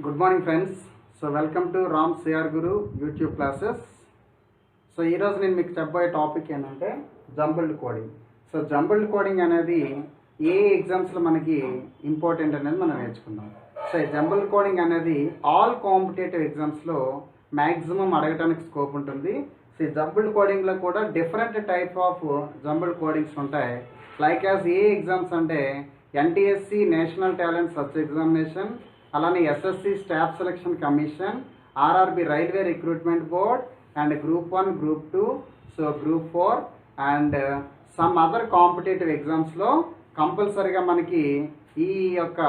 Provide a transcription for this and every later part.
Good morning friends. So welcome to Ram CR Guru YouTube classes. So ఈరోజు నేను మీకు చెప్పబోయే టాపిక్ ఏంటంటే jumbled coding. So jumbled coding అనేది ఏ ఎగ్జామ్స్లో మనకి ఇంపార్టెంట్ అనేది మనం నేర్చుకుందాం. సో ఈ జంబుల్డ్ కోడింగ్ అనేది ఆల్ కాంపిటేటివ్ ఎగ్జామ్స్లో మ్యాక్సిమం అడగడానికి స్కోప్ ఉంటుంది. సో ఈ జంబుల్డ్ కోడింగ్లో కూడా different type of jumbled codings ఉంటాయి. లైక్ యాజ్ ఏ ఎగ్జామ్స్ అంటే NTSE national talent search examination, అలానే SSC staff selection commission, RRB railway recruitment board and group 1, group 2, so group 4 and some other competitive ఎగ్జామ్స్లో కంపల్సరీగా మనకి ఈ యొక్క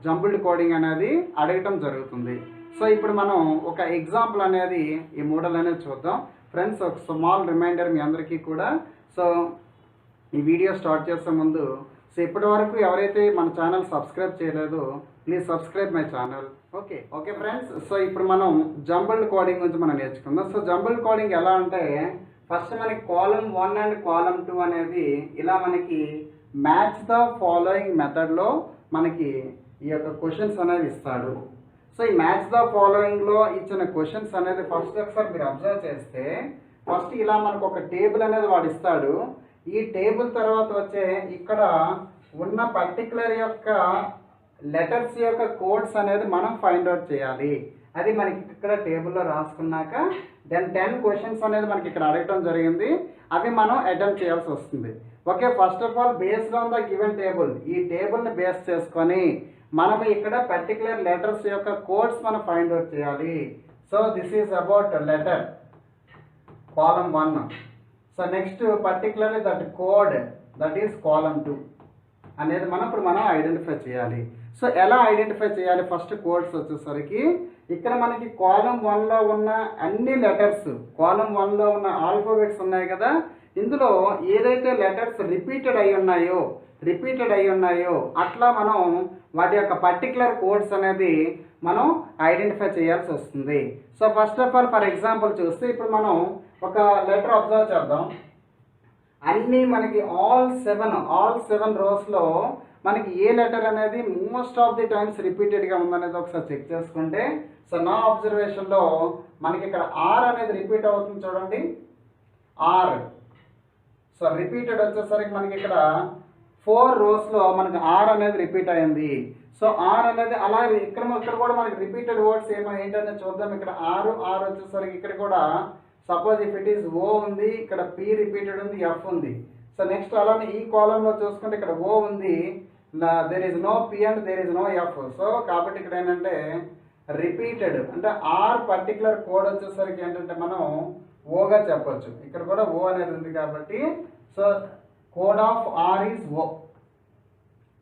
jumbled coding అనేది అడగటం జరుగుతుంది. సో ఇప్పుడు మనం ఒక ఎగ్జాంపుల్ అనేది ఈ మోడల్ అనేది చూద్దాం ఫ్రెండ్స్. ఒక స్మాల్ రిమైండర్ మీ అందరికీ కూడా. సో ఈ వీడియో స్టార్ట్ చేసే ముందు సో ఇప్పటి వరకు ఎవరైతే మన ఛానల్ సబ్స్క్రైబ్ చేయలేదో please subscribe my channel. Okay friends. So ఇప్పుడు మనం జంబుల్డ్ కోడింగ్ గురించి మనం నేర్చుకుందాం. సో జంబుల్డ్ కోడింగ్ ఎలా అంటే ఫస్ట్ మనకి కాలమ్ 1 అండ్ కాలమ్ 2 అనేది ఇలా మనకి మ్యాచ్ ద ఫాలోయింగ్ మెథడ్లో మనకి ఈ యొక్క క్వశ్చన్స్ అనేవి ఇస్తాడు. సో ఈ మ్యాచ్ ద ఫాలోయింగ్లో ఇచ్చిన క్వశ్చన్స్ అనేది ఫస్ట్ ఒకసారి మీరు అబ్జర్వ్ చేస్తే ఫస్ట్ ఇలా మనకు ఒక టేబుల్ అనేది వాడు ఇస్తాడు. ఈ టేబుల్ తర్వాత వచ్చే ఇక్కడ ఉన్న పర్టికులర్ యొక్క లెటర్స్ యొక్క కోడ్స్ అనేది మనం ఫైండ్ అవుట్ చేయాలి. అది మనకి ఇక్కడ టేబుల్లో రాసుకున్నాక దెన్ 10 క్వశ్చన్స్ అనేది మనకి ఇక్కడ అడగటం జరిగింది. అవి మనం అటెంప్ట్ చేయాల్సి వస్తుంది. Okay, first of all based on the given table, ఈ టేబుల్ని బేస్ చేసుకొని మనం ఇక్కడ పర్టికులర్ లెటర్స్ యొక్క కోడ్స్ మనం ఫైండ్ అవుట్ చేయాలి. So this is about letter column 1. So next particularly that code that is column 2 అనేది మనం ఐడెంటిఫై చేయాలి. సో ఎలా ఐడెంటిఫై చేయాలి? ఫస్ట్ కోడ్స్ వచ్చేసరికి ఇక్కడ మనకి కాలమ్ 1లో ఉన్న అన్ని లెటర్స్, కాలమ్ 1లో ఉన్న ఆల్ఫాబెట్స్ ఉన్నాయి కదా, ఇందులో ఏదైతే లెటర్స్ రిపీటెడ్ అయి ఉన్నాయో అట్లా మనం వాటి యొక్క పర్టికులర్ కోడ్స్ అనేది మనం ఐడెంటిఫై చేయాల్సి వస్తుంది. So first of all for example చూస్తే ఇప్పుడు మనం ఒక లెటర్ అబ్జర్వ్ చేద్దాం. అన్నీ మనకి ఆల్ సెవెన్ రోస్లో మనకి ఏ లెటర్ అనేది మోస్ట్ ఆఫ్ ది టైమ్స్ రిపీటెడ్గా ఉందనేది ఒకసారి చెక్ చేసుకుంటే, సో నా అబ్జర్వేషన్లో మనకి ఇక్కడ ఆర్ అనేది రిపీట్ అవుతుంది చూడండి, ఆర్. సో రిపీటెడ్ వచ్చేసరికి మనకి ఇక్కడ 4 రోస్లో మనకి ఆర్ అనేది రిపీట్ అయింది. సో ఆర్ అనేది అలాగే ఇక్కడ కూడా మనకి రిపీటెడ్ వర్డ్స్ ఏంటనే చూద్దాం. ఇక్కడ ఆర్ వచ్చేసరికి ఇక్కడ కూడా suppose if it is O ఉంది, ఇక్కడ పి రిపీటెడ్ ఉంది, ఎఫ్ ఉంది. సో నెక్స్ట్ అలానే ఈ కాలంలో చూసుకుంటే ఇక్కడ ఓ ఉంది, there is no P and there is no F. So కాబట్టి ఇక్కడ ఏంటంటే రిపీటెడ్ అంటే ఆర్ పర్టికులర్ కోడ్ వచ్చేసరికి ఏంటంటే మనం ఓగా చెప్పొచ్చు. ఇక్కడ కూడా ఓ అనేది ఉంది కాబట్టి so code of R is O.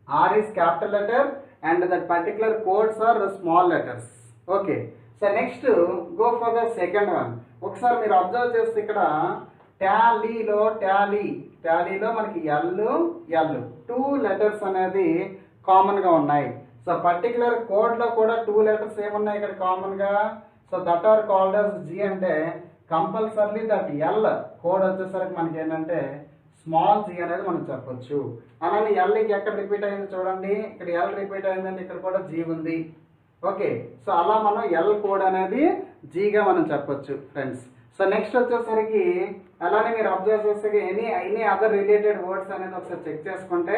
R is capital letter and that particular codes are small letters. Okay, so next go for the second one. ఒకసారి మీరు అబ్జర్వ్ చేస్తే ఇక్కడ టాలీలో మనకి ఎల్ 2 లెటర్స్ అనేది కామన్గా ఉన్నాయి. సో పర్టికులర్ కోడ్లో కూడా 2 లెటర్స్ ఏమున్నాయి ఇక్కడ కామన్గా. So that are called as G. అంటే కంపల్సర్లీ దట్ ఎల్ కోడ్ వచ్చేసరికి మనకి ఏంటంటే స్మాల్ జీ అనేది మనం చెప్పొచ్చు. అలానే ఎల్కి ఎక్కడ రిపీట్ అయింది చూడండి, ఇక్కడ ఎల్ రిపీట్ అయిందంటే ఇక్కడ కూడా జీ ఉంది. ఓకే, సో అలా మనం ఎల్ కోడ్ అనేది జీగా మనం చెప్పొచ్చు ఫ్రెండ్స్. సో నెక్స్ట్ వచ్చేసరికి అలానే మీరు అబ్జర్వ్ చేస్తే ఎనీ అదర్ రిలేటెడ్ వర్డ్స్ అనేది ఒకసారి చెక్ చేసుకుంటే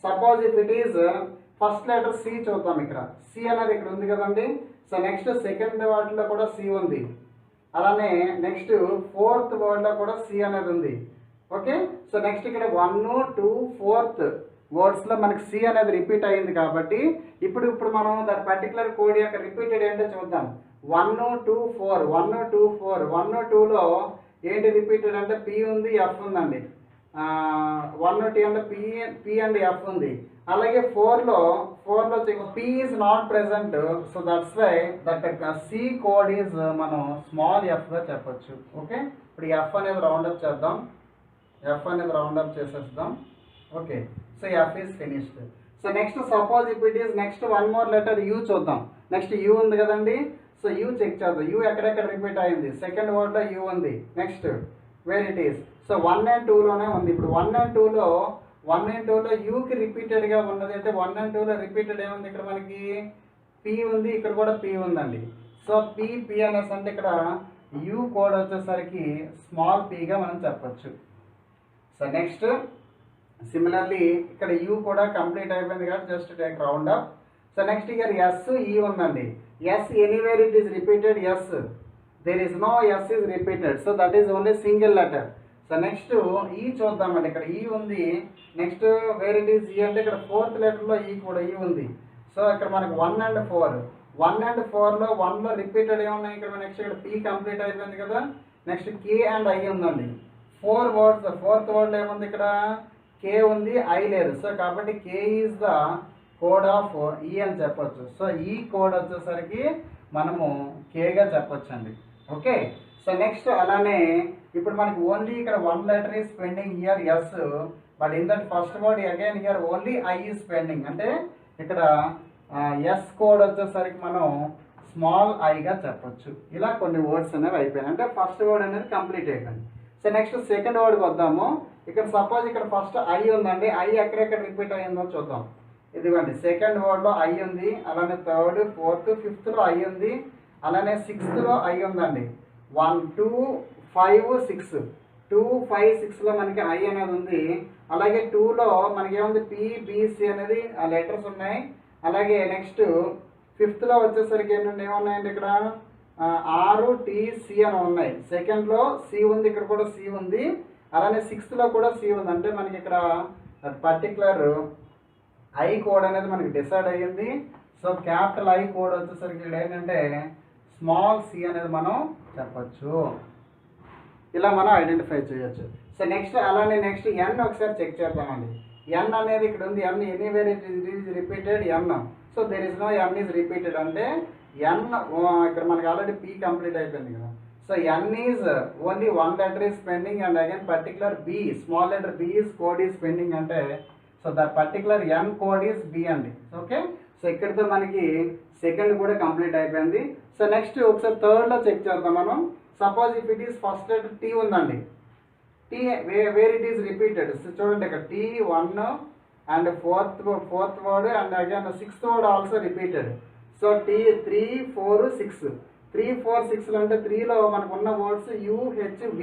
suppose if it is first letter C చూద్దాం. ఇక్కడ సి అనేది ఇక్కడ ఉంది కదండి. సో నెక్స్ట్ సెకండ్ వర్డ్లో కూడా సి ఉంది. అలానే నెక్స్ట్ 4th వర్డ్లో కూడా సి అనేది ఉంది. ఓకే, సో నెక్స్ట్ ఇక్కడ 1, 2, 4th వర్డ్స్లో మనకి సి అనేది రిపీట్ అయింది కాబట్టి ఇప్పుడు మనం దాని పర్టికులర్ కోడ్ యొక్క రిపీటెడ్ ఏంటో చూద్దాం. 1, 2, 4 1, 2లో ఏంటి రిపీటెడ్ అంటే పి ఉంది, ఎఫ్ ఉందండి. 1, 2 అంటే పి అండ్ ఎఫ్ ఉంది. అలాగే 4లో P is not present. So that's why that C code is మనం స్మాల్ ఎఫ్గా చెప్పొచ్చు. ఓకే, ఇప్పుడు ఎఫ్ అనేది రౌండప్ చేద్దాం. చేసేద్దాం. Okay, so F is finished. So next suppose if it is next 1 more letter U చూద్దాం. నెక్స్ట్ యూ ఉంది కదండి. సో యూ చెక్ చేద్దాం. యూ ఎక్కడెక్కడ రిపీట్ అయింది, సెకండ్ వర్డ్లో యూ ఉంది. Next where it is. So 1 and 2లోనే ఉంది. ఇప్పుడు 1 and 2లో యూకి రిపీటెడ్గా ఉన్నది అంటే 1 and 2లో రిపీటెడ్ ఏముంది ఇక్కడ మనకి పి ఉంది, ఇక్కడ కూడా పి ఉందండి. సో పి అనేసి అంటే ఇక్కడ యూ కోడ్ వచ్చేసరికి స్మాల్ పీగా మనం చెప్పచ్చు. సో నెక్స్ట్ సిమిలర్లీ ఇక్కడ యూ కూడా కంప్లీట్ అయిపోయింది కాబట్టి just take round up. So next ఇక్కడ ఎస్ ఈ ఉందండి. S anywhere it is repeated, S there is no S is repeated, so that is only single letter. So next ఈ చూద్దామండి. ఇక్కడ ఈ ఉంది. నెక్స్ట్ వేర్ ఇట్ ఈస్ ఈ అంటే ఇక్కడ ఫోర్త్ లెటర్లో ఈ కూడా ఈ ఉంది. సో ఇక్కడ మనకి 1 and 4, 1 and 4లో 1లో రిపీటెడ్ ఏమున్నాయి ఇక్కడ. నెక్స్ట్ ఇక్కడ పీ కంప్లీట్ అయిపోయింది కదా. నెక్స్ట్ కే అండ్ ఐ ఉందండి. 4 words, ఫోర్త్ వర్డ్లో ఏముంది ఇక్కడ కే ఉంది, ఐ లేదు. సో కాబట్టి కే ఈజ్ ద కోడ్ ఆఫ్ ఈ అని చెప్పొచ్చు. సో ఈ కోడ్ వచ్చేసరికి మనము కేగా చెప్పొచ్చు అండి. ఓకే. సో నెక్స్ట్ అలానే ఇప్పుడు మనకి ఓన్లీ ఇక్కడ 1 letter is pending here S, but in that first word again here only I is pending. అంటే ఇక్కడ ఎస్ కోడ్ వచ్చేసరికి మనం స్మాల్ ఐగా చెప్పొచ్చు. ఇలా కొన్ని వర్డ్స్ అనేవి అయిపోయినాయి. అంటే ఫస్ట్ వర్డ్ అనేది కంప్లీట్ అయిపోయింది. సో నెక్స్ట్ సెకండ్ వర్డ్కి వద్దాము. ఇక్కడ సపోజ్ ఇక్కడ ఫస్ట్ ఐ ఉందండి. ఐ ఎక్కడెక్కడ రిపీట్ అయ్యిందో చూద్దాం. ఇదిగోండి సెకండ్ వర్డ్లో ఐ ఉంది, అలానే థర్డ్, ఫోర్త్, ఫిఫ్త్లో ఐ ఉంది, అలానే సిక్స్త్లో ఐ ఉందండి. 1, 2, 5, 6, 2, 5, 6లో మనకి ఐ అనేది ఉంది. అలాగే 2లో మనకి ఏముంది పిబిసి అనేది ఆ లెటర్స్ ఉన్నాయి. అలాగే నెక్స్ట్ ఫిఫ్త్లో వచ్చేసరికి ఏంటంటే ఏమున్నాయండి ఇక్కడ ఆర్టీసి అని ఉన్నాయి. సెకండ్లో సి ఉంది, ఇక్కడ కూడా సి ఉంది. అలానే సిక్స్త్లో కూడా సి ఉంది. అంటే మనకి ఇక్కడ పర్టికులర్ ఐ కోడ్ అనేది మనకి డిసైడ్ అయ్యింది. సో క్యాపిటల్ ఐ కోడ్ వచ్చేసరికి ఇక్కడ ఏంటంటే స్మాల్ సి అనేది మనం చెప్పచ్చు. ఇలా మనం ఐడెంటిఫై చేయొచ్చు. సో నెక్స్ట్ అలానే నెక్స్ట్ ఎన్ ఒకసారి చెక్ చేద్దామండి. ఎన్ అనేది ఇక్కడ ఉంది. N anywhere it is repeated N. So there is no N is repeated. అంటే ఎన్ ఇక్కడ మనకి ఆల్రెడీ పీ కంప్లీట్ అయిపోయింది కదా. So N is only 1 letter is pending and again particular B small letter B is code is pending. అంటే so that particular N code is B అండి. Okay. So ఇక్కడితో మనకి second కూడా complete అయిపోయింది. So next ఒకసారి థర్డ్లో check చేద్దాం మనం. Suppose if it is first letter T ఉందండి. T where it is repeated. So చూడండి ఇక్కడ T1 and fourth word and again sixth word also repeated. So T3, 4, 6, 3, 4, 6 అంటే 3లో మనకు ఉన్న వర్డ్స్ UHV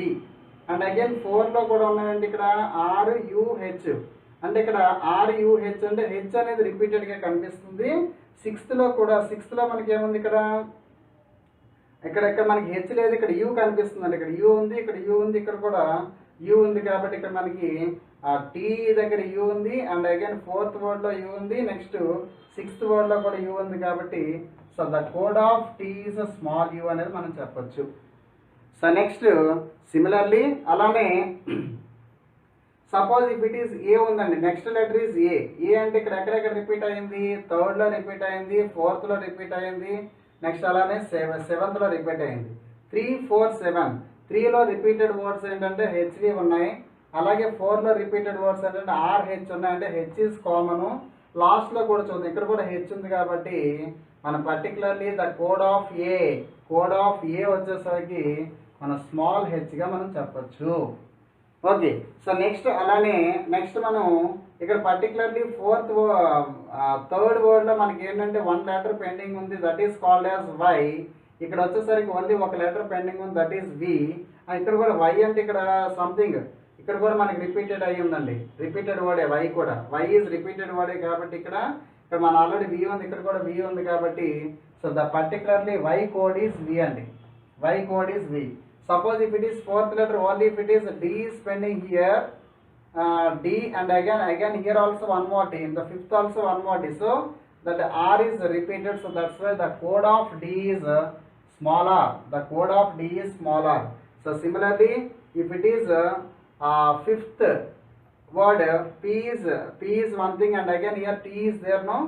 అండ్ అగైన్ 4లో కూడా ఉన్నాయండి ఇక్కడ RUH. అంటే ఇక్కడ RUH అంటే హెచ్ అనేది రిపీటెడ్గా కనిపిస్తుంది. సిక్స్త్లో మనకి ఏముంది ఇక్కడ ఇక్కడ మనకి హెచ్ లేదు, ఇక్కడ యూ కనిపిస్తుంది అండి. ఇక్కడ యూ ఉంది, ఇక్కడ యూ ఉంది, ఇక్కడ కూడా యూ ఉంది. కాబట్టి ఇక్కడ మనకి టీ దగ్గర యూ ఉంది అండ్ అగైన్ ఫోర్త్ వర్డ్లో యూ ఉంది. నెక్స్ట్ సిక్స్త్ వర్డ్లో కూడా యూ ఉంది. కాబట్టి so the code of T is a small U అనేది మనం చెప్పొచ్చు. సో నెక్స్ట్ సిమిలర్లీ అలానే suppose if it is A ఉందండి. Next letter is A. A అంటే ఇక్కడ ఎక్కడెక్కడ రిపీట్ అయ్యింది, థర్డ్లో రిపీట్ అయ్యింది, ఫోర్త్లో రిపీట్ అయ్యింది, నెక్స్ట్ అలానే సెవెంత్లో రిపీట్ అయ్యింది. 3, 4, 7. 3లో రిపీటెడ్ వర్డ్స్ ఏంటంటే హెచ్వి ఉన్నాయి. అలాగే 4లో రిపీటెడ్ వర్డ్స్ ఏంటంటే ఆర్హెచ్ ఉన్నాయి. అంటే హెచ్ ఈజ్ కామను. లాస్ట్లో కూడా చూద్దాం, ఇక్కడ కూడా హెచ్ ఉంది. కాబట్టి మనం particularly the code of A వచ్చేసరికి మనం స్మాల్ హెచ్గా మనం చెప్పచ్చు. ఓకే. సో నెక్స్ట్ అలానే నెక్స్ట్ మనం ఇక్కడ పర్టికులర్లీ థర్డ్ వర్డ్లో మనకి ఏంటంటే 1 letter పెండింగ్ ఉంది. That is called as Y. ఇక్కడ వచ్చేసరికి ఓన్లీ 1 letter పెండింగ్ ఉంది. That is V. ఇక్కడ కూడా వై అంటే ఇక్కడ సంథింగ్ ఇక్కడ కూడా మనకి రిపీటెడ్ అయ్యి ఉందండి. రిపీటెడ్ వర్డే వై కూడా. వై ఈజ్ రిపీటెడ్ వర్డే కాబట్టి ఇక్కడ మన ఆల్రెడీ వి ఉంది, ఇక్కడ కూడా వి ఉంది. కాబట్టి so the particularly Y code is V అండి. Y code is V. Suppose if it is fourth letter, only if it is D is pending here, D and again here also one more D, in the fifth also one more D. So that R is repeated. So that's why the code of D is small r. The code of D is small r. So similarly, if it is fifth word, P is one thing and again here T is there, no.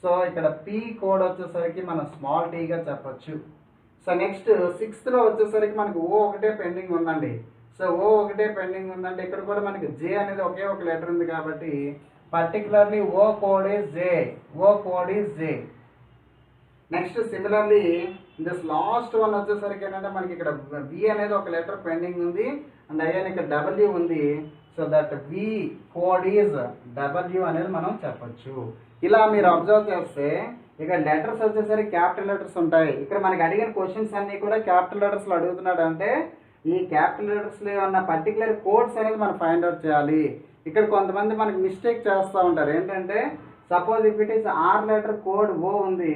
So ఇక్కడ P code వచ్చేసరికి మనం small t గా చెప్పొచ్చు. So next సిక్స్త్లో వచ్చేసరికి మనకి ఓ ఒకటే pending ఉందండి. So ఓ ఒకటే పెండింగ్ ఉందంటే ఇక్కడ కూడా మనకి జే అనేది ఒకే ఒక లెటర్ ఉంది. కాబట్టి particularly O code is J. O code is J. Next similarly this last one వచ్చేసరికి ఏంటంటే మనకి ఇక్కడ వి అనేది ఒక లెటర్ పెండింగ్ ఉంది అండ్ అయ్యాన్ ఇక్కడ డబ్ల్యూ ఉంది. So that V code is W అనేది మనం చెప్పచ్చు. ఇలా మీరు అబ్జర్వ్ చేస్తే ఇక్కడ లెటర్స్ వచ్చేసరికి క్యాపిటల్ లెటర్స్ ఉంటాయి. ఇక్కడ మనకి అడిగిన క్వశ్చన్స్ అన్నీ కూడా క్యాపిటల్ లెటర్స్లో అడుగుతున్నాడు అంటే ఈ క్యాపిటల్ లెటర్స్లో ఉన్న పర్టికులర్ కోడ్స్ అనేది మనం ఫైండ్ అవుట్ చేయాలి. ఇక్కడ కొంతమంది మనకి మిస్టేక్ చేస్తూ ఉంటారు. ఏంటంటే suppose if it is R letter code O ఉంది,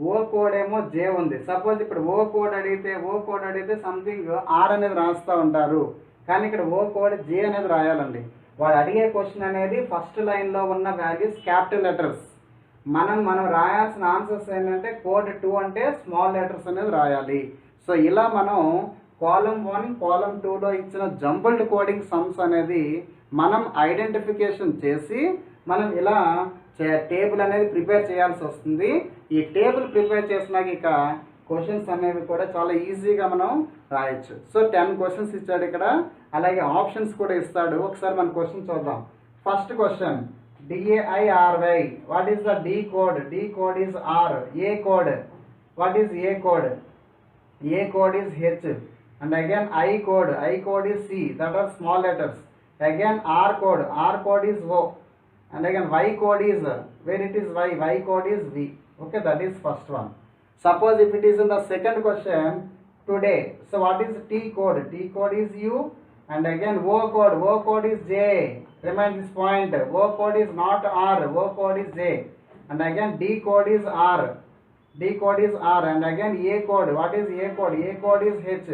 ఓ కోడ్ ఏమో జే ఉంది. సపోజ్ ఇప్పుడు ఓ కోడ్ అడిగితే సంథింగ్ ఆర్ అనేది రాస్తూ ఉంటారు, కానీ ఇక్కడ ఓ కోడ్ జే అనేది రాయాలండి. వాడు అడిగే క్వశ్చన్ అనేది ఫస్ట్ లైన్లో ఉన్న వాల్యూస్ క్యాపిటల్ లెటర్స్. మనం రాయాల్సిన ఆన్సర్స్ ఏంటంటే కోడ్ 2 అంటే స్మాల్ లెటర్స్ అనేది రాయాలి. సో ఇలా మనం కాలమ్ 1 కాలమ్ 2లో ఇచ్చిన జంబుల్డ్ కోడింగ్ సమ్స్ అనేది మనం ఐడెంటిఫికేషన్ చేసి మనం ఇలా టేబుల్ అనేది ప్రిపేర్ చేయాల్సి వస్తుంది. ఈ టేబుల్ ప్రిపేర్ చేసినాక ఇక క్వశ్చన్స్ అనేవి కూడా చాలా ఈజీగా మనం రాయొచ్చు. సో 10 క్వశ్చన్స్ ఇచ్చాడు ఇక్కడ, అలాగే ఆప్షన్స్ కూడా ఇస్తాడు. ఒకసారి మన క్వశ్చన్ చూద్దాం. First question DAIRY. What is the D code? D code is R. A code. What is A code? A code is H. And again I code. I code is C. That are small letters. Again R code. R code is O. And again Y code is, where it is Y? Y code is V. Okay, that is first one. Suppose if it is in the second question, today. So what is T code? T code is U. And again O code is J. Remind this point. O code is not R. O code is J. And again D code is R. D code is R. And again A code. What is A code? A code is H.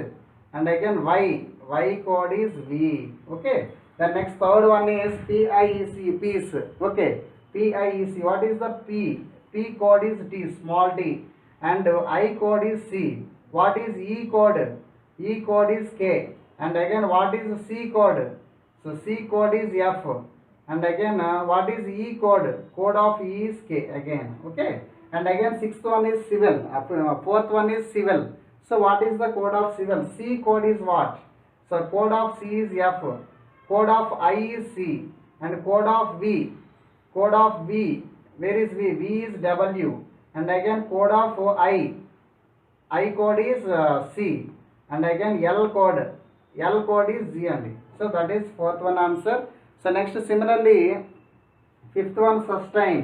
And again Y. Y code is V. Okay. The next third one is PIEC. Peace. Okay. PIEC. What is the P? P code is T. Small t. And I code is C. What is E code? E code is K. And again what is C code? So C code is F. And again what is E code? Code of E is K again. Okay. And again sixth one is civil. Fourth one is civil. So what is the code of civil? C code is what? So code of C is F. Code of I is C. And code of V. Code of V. Where is V? V is W. And again code of I. I code is C. And again L code. L code is G only. So that is fourth one answer. So next similarly fifth one sustain.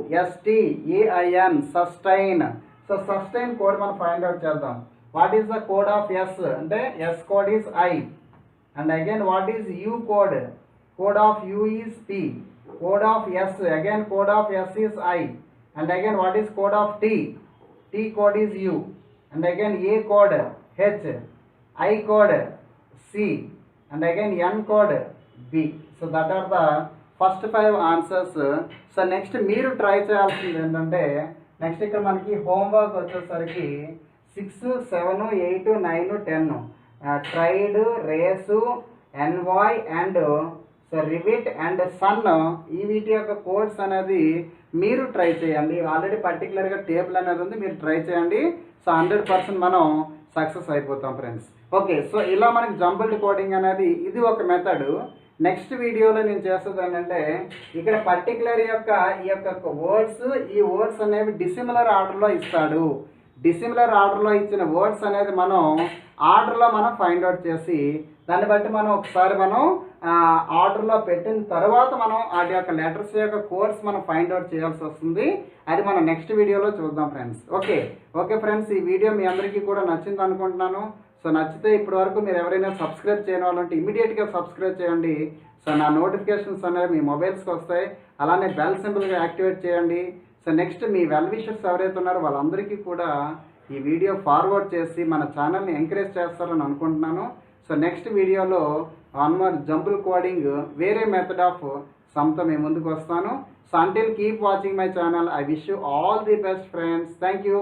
SUSTAIN sustain. So sustain code మనం find out చేద్దాం. What is the code of S? అంటే S code is I. And again what is U code? Code of U is P. Code of S, again code of S is I. And again what is code of T? T code is U. And again A code H. I code C. And again N code B. So that are the first 5 answers. So next మీరు try చేయాల్సింది ఏంటంటే next ఇక్కడ మనకి homework వచ్చేసరికి 6, 7, 8, 9, 10 tried, race, envoy and so rivet and sun ఈ వీటి యొక్క codes అనేది మీరు ట్రై చేయండి. ఆల్రెడీ పర్టికులర్గా టేబుల్ అనేది ఉంది, మీరు ట్రై చేయండి. సో 100% మనం సక్సెస్ అయిపోతాం ఫ్రెండ్స్. ఓకే, సో ఇలా మనకి జంబుల్డ్ కోడింగ్ అనేది ఇది ఒక మెథడ్. నెక్స్ట్ వీడియోలో నేను చేసేది ఏంటంటే ఇక్కడ పర్టికులర్ ఈ యొక్క వర్డ్స్, ఈ వర్డ్స్ అనేవి డిసిమిలర్ ఆర్డర్లో ఇస్తాడు. డిసిమిలర్ ఆర్డర్లో ఇచ్చిన వర్డ్స్ అనేది మనం ఆర్డర్లో మనం ఫైండ్ అవుట్ చేసి దాన్ని బట్టి మనం ఒకసారి మనం ఆర్డర్లో పెట్టిన తర్వాత మనం వాటి యొక్క లెటర్స్ యొక్క కోడ్స్ మనం ఫైండ్ అవుట్ చేయాల్సి వస్తుంది. అది మనం నెక్స్ట్ వీడియోలో చూద్దాం ఫ్రెండ్స్. ఓకే ఫ్రెండ్స్, ఈ వీడియో మీ అందరికీ కూడా నచ్చింది అనుకుంటున్నాను. సో నచ్చితే ఇప్పటి వరకు మీరు ఎవరైనా సబ్స్క్రైబ్ చేయని వాళ్ళంటే ఇమీడియట్గా సబ్స్క్రైబ్ చేయండి. సో నా నోటిఫికేషన్స్ అనేవి మీ మొబైల్స్కి వస్తాయి. అలానే బెల్ సింబల్గా యాక్టివేట్ చేయండి. సో నెక్స్ట్ మీ వెల్ విషర్స్ ఎవరైతే ఉన్నారో వాళ్ళందరికీ కూడా ఈ వీడియో ఫార్వర్డ్ చేసి మన ఛానల్ని ఎంకరేజ్ చేస్తారని అనుకుంటున్నాను. సో నెక్స్ట్ వీడియోలో వన్ మోర్ జంబుల్ కోడింగ్ వేరే మెథడ్ ఆఫ్ సమ్తో మేము ముందుకు వస్తాను. So until keep watching my channel. I wish you all the best friends. Thank you.